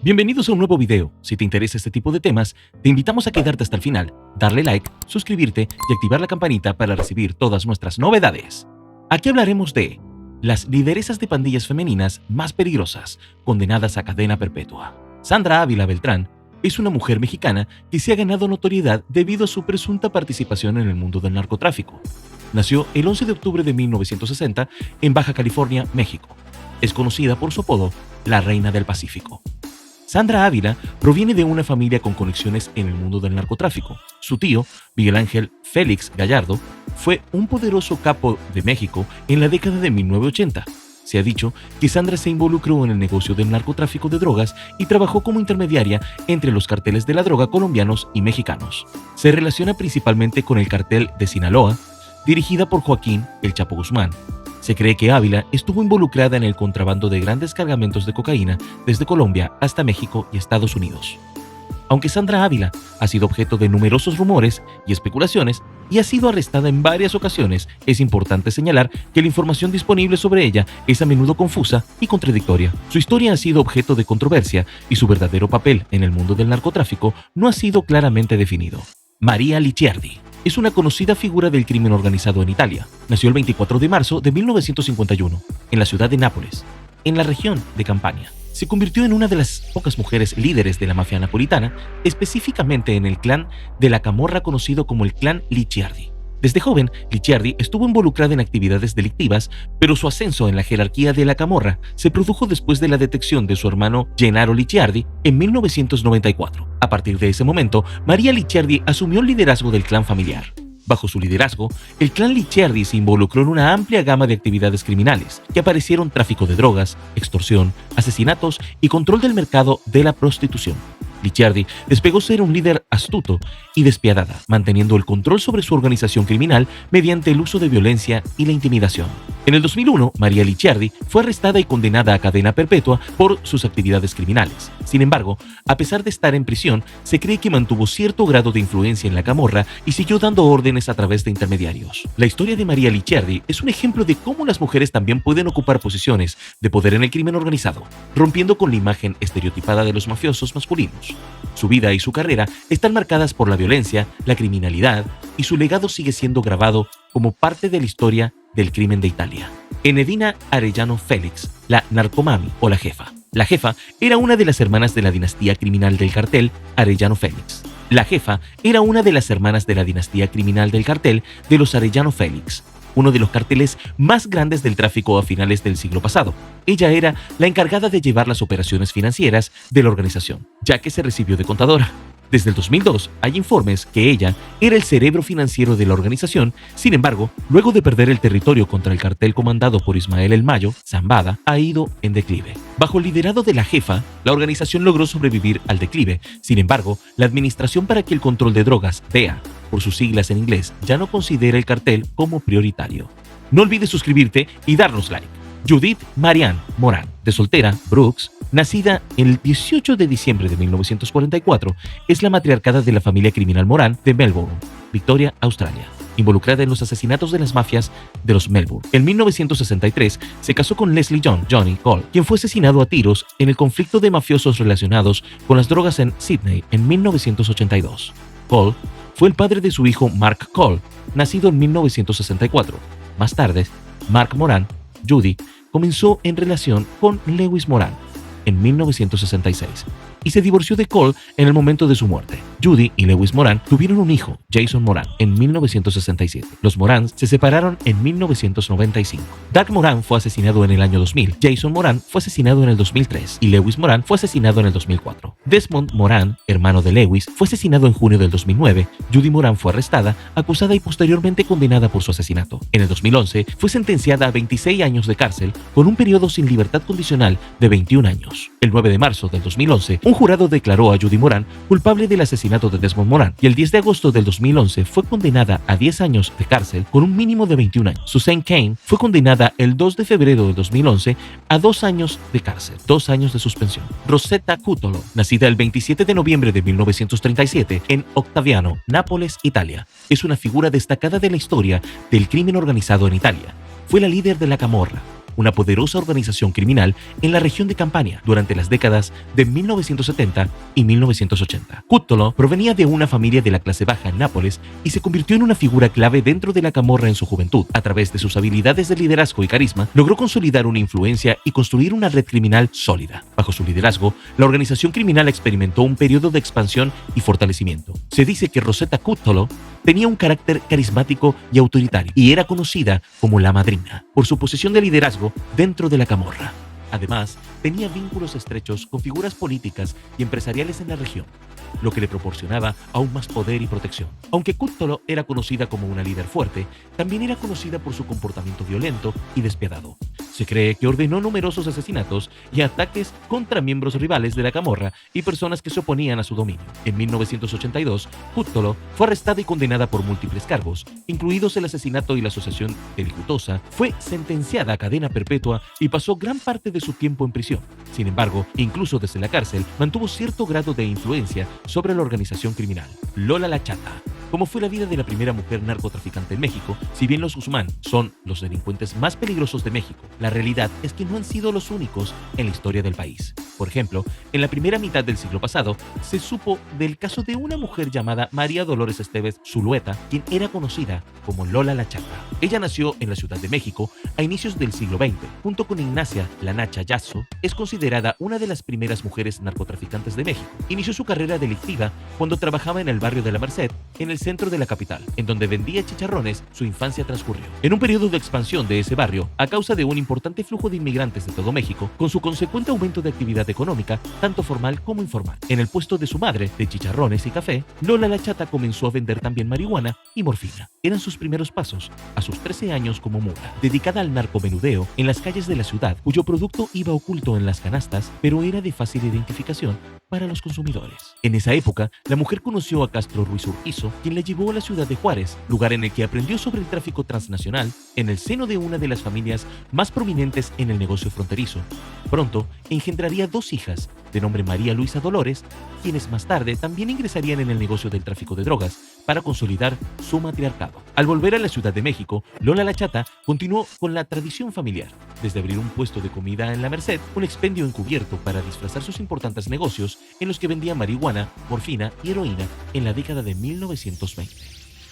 Bienvenidos a un nuevo video. Si te interesa este tipo de temas, te invitamos a quedarte hasta el final, darle like, suscribirte y activar la campanita para recibir todas nuestras novedades. Aquí hablaremos de las lideresas de pandillas femeninas más peligrosas, condenadas a cadena perpetua. Sandra Ávila Beltrán es una mujer mexicana que se ha ganado notoriedad debido a su presunta participación en el mundo del narcotráfico. Nació el 11 de octubre de 1960 en Baja California, México. Es conocida por su apodo, la Reina del Pacífico. Sandra Ávila proviene de una familia con conexiones en el mundo del narcotráfico. Su tío, Miguel Ángel Félix Gallardo, fue un poderoso capo de México en la década de 1980. Se ha dicho que Sandra se involucró en el negocio del narcotráfico de drogas y trabajó como intermediaria entre los carteles de la droga colombianos y mexicanos. Se relaciona principalmente con el cartel de Sinaloa, dirigida por Joaquín El Chapo Guzmán. Se cree que Ávila estuvo involucrada en el contrabando de grandes cargamentos de cocaína desde Colombia hasta México y Estados Unidos. Aunque Sandra Ávila ha sido objeto de numerosos rumores y especulaciones y ha sido arrestada en varias ocasiones, es importante señalar que la información disponible sobre ella es a menudo confusa y contradictoria. Su historia ha sido objeto de controversia y su verdadero papel en el mundo del narcotráfico no ha sido claramente definido. Maria Licciardi es una conocida figura del crimen organizado en Italia. Nació el 24 de marzo de 1951 en la ciudad de Nápoles, en la región de Campania. Se convirtió en una de las pocas mujeres líderes de la mafia napolitana, específicamente en el clan de la Camorra conocido como el clan Licciardi. Desde joven, Licciardi estuvo involucrada en actividades delictivas, pero su ascenso en la jerarquía de la Camorra se produjo después de la detección de su hermano Gennaro Licciardi en 1994. A partir de ese momento, Maria Licciardi asumió el liderazgo del clan familiar. Bajo su liderazgo, el clan Licciardi se involucró en una amplia gama de actividades criminales, que aparecieron tráfico de drogas, extorsión, asesinatos y control del mercado de la prostitución. Licciardi despegó ser un líder astuto y despiadada, manteniendo el control sobre su organización criminal mediante el uso de violencia y la intimidación. En el 2001, Maria Licciardi fue arrestada y condenada a cadena perpetua por sus actividades criminales. Sin embargo, a pesar de estar en prisión, se cree que mantuvo cierto grado de influencia en la Camorra y siguió dando órdenes a través de intermediarios. La historia de Maria Licciardi es un ejemplo de cómo las mujeres también pueden ocupar posiciones de poder en el crimen organizado, rompiendo con la imagen estereotipada de los mafiosos masculinos. Su vida y su carrera están marcadas por la violencia, la criminalidad, y su legado sigue siendo grabado como parte de la historia del crimen de Italia. Enedina Arellano Félix, la narcomami o la jefa. La jefa era una de las hermanas de la dinastía criminal del cartel Arellano Félix. La jefa era una de las hermanas de la dinastía criminal del cartel de los Arellano Félix, uno de los carteles más grandes del tráfico a finales del siglo pasado. Ella era la encargada de llevar las operaciones financieras de la organización, ya que se recibió de contadora. Desde el 2002 hay informes que ella era el cerebro financiero de la organización. Sin embargo, luego de perder el territorio contra el cartel comandado por Ismael El Mayo, Zambada ha ido en declive. Bajo el liderazgo de la jefa, la organización logró sobrevivir al declive. Sin embargo, la Administración para que el Control de Drogas, DEA, por sus siglas en inglés, ya no considera el cartel como prioritario. No olvides suscribirte y darnos like. Judith Marianne Morán, de soltera, Brooks, nacida el 18 de diciembre de 1944, es la matriarcada de la familia criminal Morán de Melbourne, Victoria, Australia, involucrada en los asesinatos de las mafias de los Melbourne. En 1963 se casó con Leslie Johnny Cole, quien fue asesinado a tiros en el conflicto de mafiosos relacionados con las drogas en Sydney en 1982. Cole fue el padre de su hijo Mark Cole, nacido en 1964. Más tarde, Mark Morán, Judy, comenzó en relación con Lewis Morán en 1966 y se divorció de Cole en el momento de su muerte. Judy y Lewis Morán tuvieron un hijo, Jason Morán, en 1967. Los Morán se separaron en 1995. Doug Morán fue asesinado en el año 2000, Jason Morán fue asesinado en el 2003 y Lewis Morán fue asesinado en el 2004. Desmond Morán, hermano de Lewis, fue asesinado en junio del 2009. Judy Morán fue arrestada, acusada y posteriormente condenada por su asesinato. En el 2011 fue sentenciada a 26 años de cárcel con un periodo sin libertad condicional de 21 años. El 9 de marzo del 2011, un jurado declaró a Judy Morán culpable del asesinato de Desmond Morán y el 10 de agosto del 2011 fue condenada a 10 años de cárcel con un mínimo de 21 años. Suzanne Cain fue condenada el 2 de febrero del 2011 a 2 años de cárcel, 2 años de suspensión. Rosetta Cutolo, nacida el 27 de noviembre de 1937 en Octaviano, Nápoles, Italia, es una figura destacada de la historia del crimen organizado en Italia. Fue la líder de la Camorra, una poderosa organización criminal en la región de Campania durante las décadas de 1970 y 1980. Cúttolo provenía de una familia de la clase baja en Nápoles y se convirtió en una figura clave dentro de la camorra en su juventud. A través de sus habilidades de liderazgo y carisma, logró consolidar una influencia y construir una red criminal sólida. Bajo su liderazgo, la organización criminal experimentó un periodo de expansión y fortalecimiento. Se dice que Rosetta Cúttolo tenía un carácter carismático y autoritario y era conocida como la madrina por su posición de liderazgo dentro de la camorra. Además, tenía vínculos estrechos con figuras políticas y empresariales en la región, lo que le proporcionaba aún más poder y protección. Aunque Cúttolo era conocida como una líder fuerte, también era conocida por su comportamiento violento y despiadado. Se cree que ordenó numerosos asesinatos y ataques contra miembros rivales de la camorra y personas que se oponían a su dominio. En 1982, Cúttolo fue arrestada y condenada por múltiples cargos, incluidos el asesinato y la asociación delictuosa. Fue sentenciada a cadena perpetua y pasó gran parte de su tiempo en prisión. Sin embargo, incluso desde la cárcel, mantuvo cierto grado de influencia sobre la organización criminal. Lola la Chata. Como fue la vida de la primera mujer narcotraficante en México, si bien los Guzmán son los delincuentes más peligrosos de México, la realidad es que no han sido los únicos en la historia del país. Por ejemplo, en la primera mitad del siglo pasado, se supo del caso de una mujer llamada María Dolores Esteves Zulueta, quien era conocida como Lola la Chata. Ella nació en la Ciudad de México a inicios del siglo XX. Junto con Ignacia La Nacha Yasso, es considerada una de las primeras mujeres narcotraficantes de México. Inició su carrera delictiva cuando trabajaba en el barrio de La Merced, en el centro de la capital, en donde vendía chicharrones. Su infancia transcurrió en un periodo de expansión de ese barrio a causa de un importante flujo de inmigrantes de todo México, con su consecuente aumento de actividad económica, tanto formal como informal. En el puesto de su madre, de chicharrones y café, Lola la Chata comenzó a vender también marihuana y morfina. Eran sus primeros pasos, a sus 13 años como mula, dedicada al narcomenudeo en las calles de la ciudad, cuyo producto iba oculto en las canastas, pero era de fácil identificación para los consumidores. En esa época, la mujer conoció a Castro Ruiz Urquizo, quien la llevó a la ciudad de Juárez, lugar en el que aprendió sobre el tráfico transnacional en el seno de una de las familias más prominentes en el negocio fronterizo. Pronto engendraría dos hijas, de nombre María Luisa Dolores, quienes más tarde también ingresarían en el negocio del tráfico de drogas para consolidar su matriarcado. Al volver a la Ciudad de México, Lola la Chata continuó con la tradición familiar, desde abrir un puesto de comida en La Merced, un expendio encubierto para disfrazar sus importantes negocios en los que vendía marihuana, morfina y heroína en la década de 1920.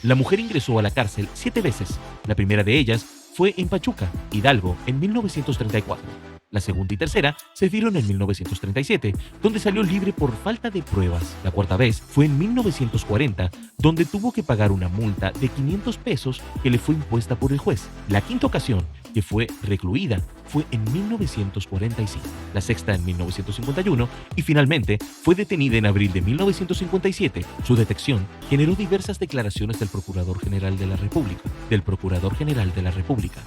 La mujer ingresó a la cárcel 7 veces. La primera de ellas fue en Pachuca, Hidalgo, en 1934. La segunda y tercera se dieron en 1937, donde salió libre por falta de pruebas. La cuarta vez fue en 1940, donde tuvo que pagar una multa de 500 pesos que le fue impuesta por el juez. La quinta ocasión que fue recluida fue en 1945, la sexta en 1951 y finalmente fue detenida en abril de 1957. Su detección generó diversas declaraciones del Procurador General de la República,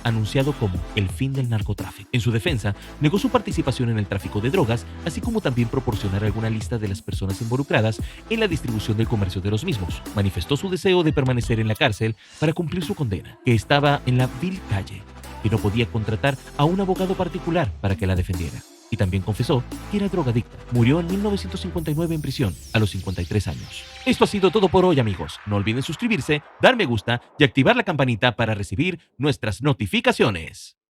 anunciado como el fin del narcotráfico. En su defensa, negó su participación en el tráfico de drogas, así como también proporcionar alguna lista de las personas involucradas en la distribución del comercio de los mismos. Manifestó su deseo de permanecer en la cárcel para cumplir su condena, que estaba en la vil calle, que no podía contratar a un abogado particular para que la defendiera. Y también confesó que era drogadicta. Murió en 1959 en prisión, a los 53 años. Esto ha sido todo por hoy, amigos. No olviden suscribirse, dar me gusta y activar la campanita para recibir nuestras notificaciones.